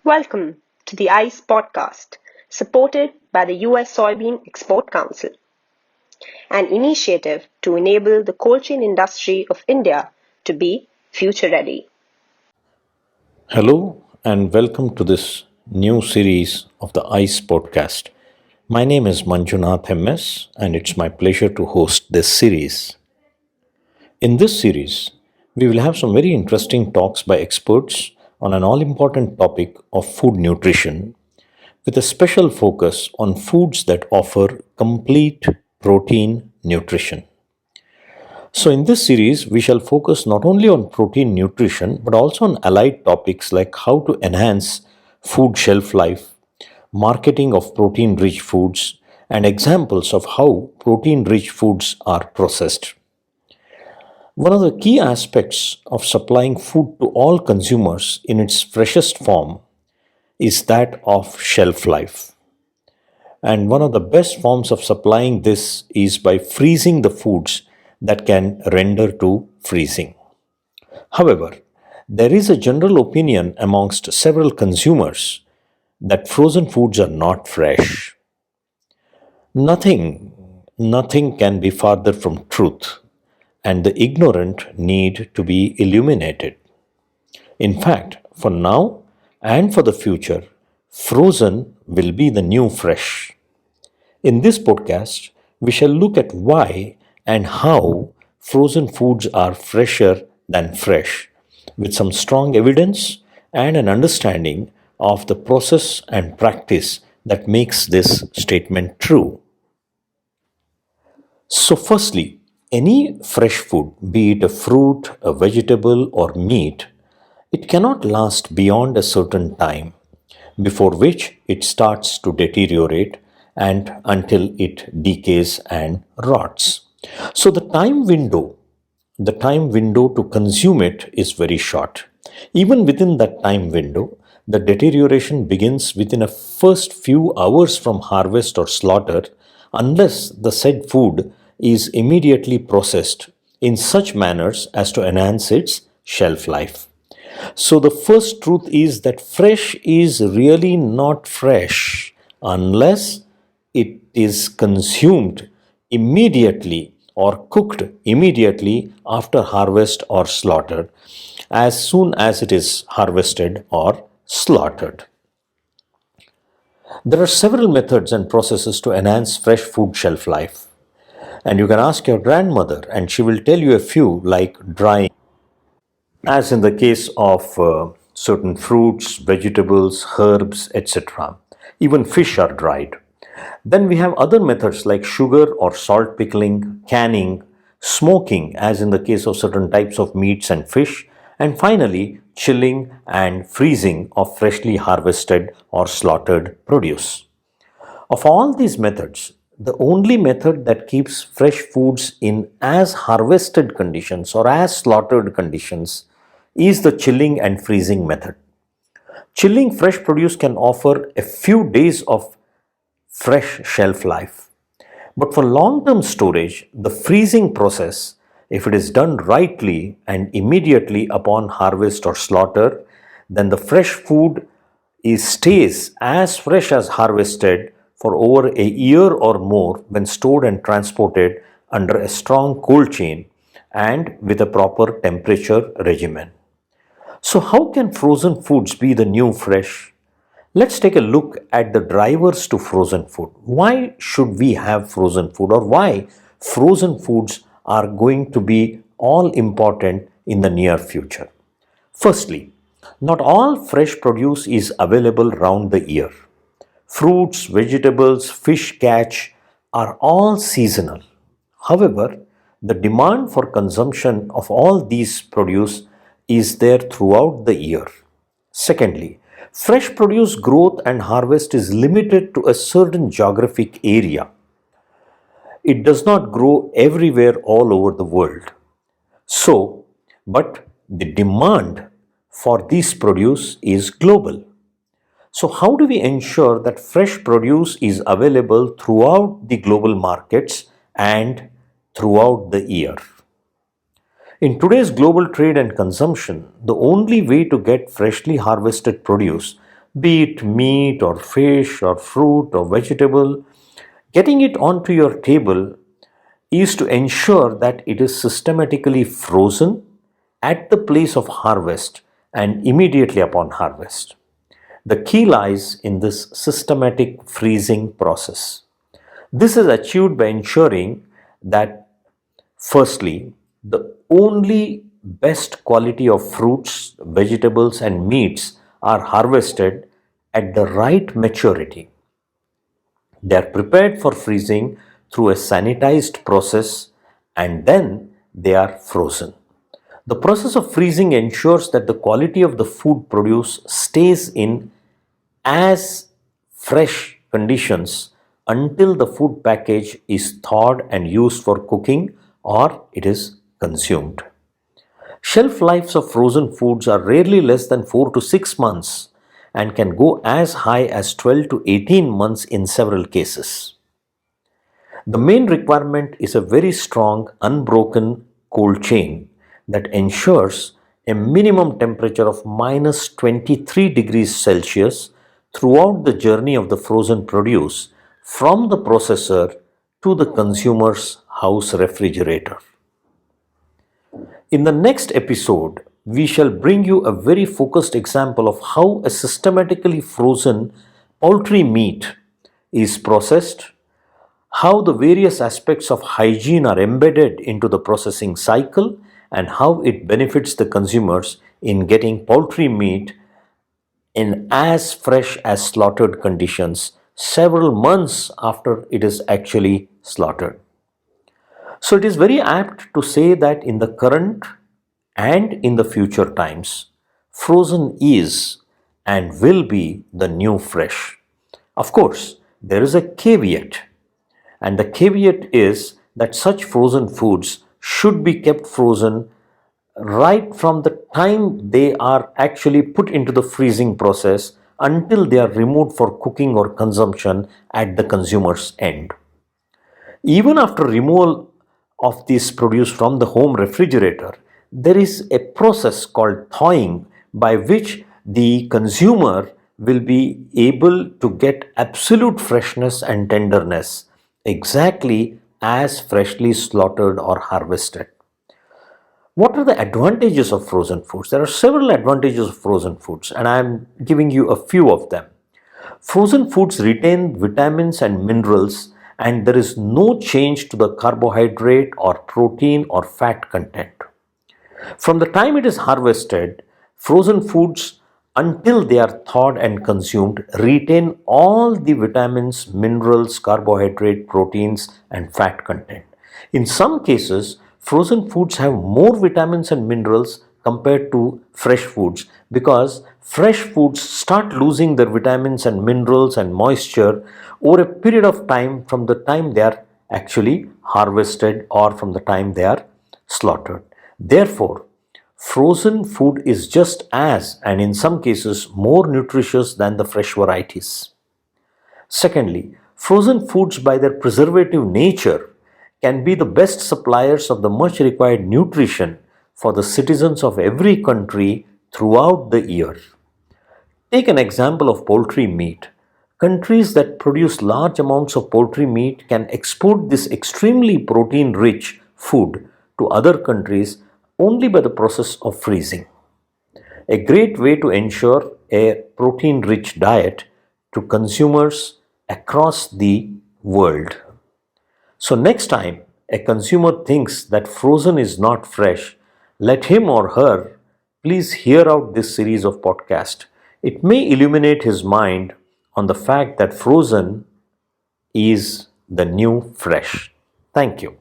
Welcome to the ICE podcast, supported by the US Soybean Export Council, an initiative to enable the cold chain industry of India to be future ready. Hello and welcome to this new series of the ICE podcast. My name is Manjunath MS and it's my pleasure to host this series. In this series, we will have some very interesting talks by experts on an all important topic of food nutrition with a special focus on foods that offer complete protein nutrition. So, in this series, we shall focus not only on protein nutrition but also on allied topics like how to enhance food shelf life, marketing of protein rich foods, and examples of how protein rich foods are processed. One of the key aspects of supplying food to all consumers in its freshest form is that of shelf life. And one of the best forms of supplying this is by freezing the foods that can render to freezing. However, there is a general opinion amongst several consumers that frozen foods are not fresh. Nothing, nothing can be farther from truth, and the ignorant need to be illuminated. In fact, for now and for the future, frozen will be the new fresh. In this podcast, we shall look at why and how frozen foods are fresher than fresh, with some strong evidence and an understanding of the process and practice that makes this statement true. So, firstly, any fresh food, be it a fruit, a vegetable, or meat, it cannot last beyond a certain time, before which it starts to deteriorate and until it decays and rots. So the time window to consume it is very short. Even within that time window, the deterioration begins within a first few hours from harvest or slaughter, unless the said food is immediately processed in such manners as to enhance its shelf life. So, the first truth is that fresh is really not fresh unless it is consumed immediately or cooked immediately after harvest or slaughter, as soon as it is harvested or slaughtered. There are several methods and processes to enhance fresh food shelf life. And you can ask your grandmother, and she will tell you a few, like drying, as in the case of certain fruits, vegetables, herbs, etc. Even fish are dried. Then we have other methods like sugar or salt pickling, canning, smoking, as in the case of certain types of meats and fish, and finally, chilling and freezing of freshly harvested or slaughtered produce. Of all these methods, the only method that keeps fresh foods in as harvested conditions or as slaughtered conditions is the chilling and freezing method. Chilling fresh produce can offer a few days of fresh shelf life. But for long term storage, the freezing process, if it is done rightly and immediately upon harvest or slaughter, then the fresh food stays as fresh as harvested for over a year or more when stored and transported under a strong cold chain and with a proper temperature regimen. So, how can frozen foods be the new fresh? Let's take a look at the drivers to frozen food. Why should we have frozen food, or why frozen foods are going to be all important in the near future? Firstly, not all fresh produce is available round the year. Fruits, vegetables, fish catch are all seasonal. However, the demand for consumption of all these produce is there throughout the year. Secondly, fresh produce growth and harvest is limited to a certain geographic area. It does not grow everywhere all over the world. So, but the demand for this produce is global. So, how do we ensure that fresh produce is available throughout the global markets and throughout the year? In today's global trade and consumption, the only way to get freshly harvested produce be it meat or fish or fruit or vegetable. Getting it onto your table is to ensure that it is systematically frozen at the place of harvest and immediately upon harvest. The key lies in this systematic freezing process. This is achieved by ensuring that, firstly, the only best quality of fruits, vegetables, and meats are harvested at the right maturity. They are prepared for freezing through a sanitized process and then they are frozen. The process of freezing ensures that the quality of the food produced stays in as fresh conditions until the food package is thawed and used for cooking or it is consumed. Shelf lives of frozen foods are rarely less than 4 to 6 months and can go as high as 12 to 18 months in several cases. The main requirement is a very strong, unbroken cold chain that ensures a minimum temperature of minus 23 degrees Celsius throughout the journey of the frozen produce from the processor to the consumer's house refrigerator. In the next episode, we shall bring you a very focused example of how a systematically frozen poultry meat is processed, how the various aspects of hygiene are embedded into the processing cycle, and how it benefits the consumers in getting poultry meat in as fresh as slaughtered conditions several months after it is actually slaughtered. So it is very apt to say that in the current and in the future times, frozen is and will be the new fresh. Of course, there is a caveat, and the caveat is that such frozen foods should be kept frozen right from the time they are actually put into the freezing process until they are removed for cooking or consumption at the consumer's end. Even after removal of this produce from the home refrigerator, there is a process called thawing by which the consumer will be able to get absolute freshness and tenderness exactly as freshly slaughtered or harvested. What are the advantages of frozen foods? There are several advantages of frozen foods, and I am giving you a few of them. Frozen foods retain vitamins and minerals, and there is no change to the carbohydrate or protein or fat content. From the time it is harvested, frozen foods until they are thawed and consumed retain all the vitamins, minerals, carbohydrate, proteins, and fat content. In some cases, frozen foods have more vitamins and minerals compared to fresh foods because fresh foods start losing their vitamins and minerals and moisture over a period of time from the time they are actually harvested or from the time they are slaughtered. Therefore, frozen food is just as, and in some cases, more nutritious than the fresh varieties. Secondly, frozen foods, by their preservative nature, can be the best suppliers of the much required nutrition for the citizens of every country throughout the year. Take an example of poultry meat. Countries that produce large amounts of poultry meat can export this extremely protein rich food to other countries only by the process of freezing. A great way to ensure a protein rich diet to consumers across the world. So, next time a consumer thinks that frozen is not fresh, let him or her please hear out this series of podcasts. It may illuminate his mind on the fact that frozen is the new fresh. Thank you.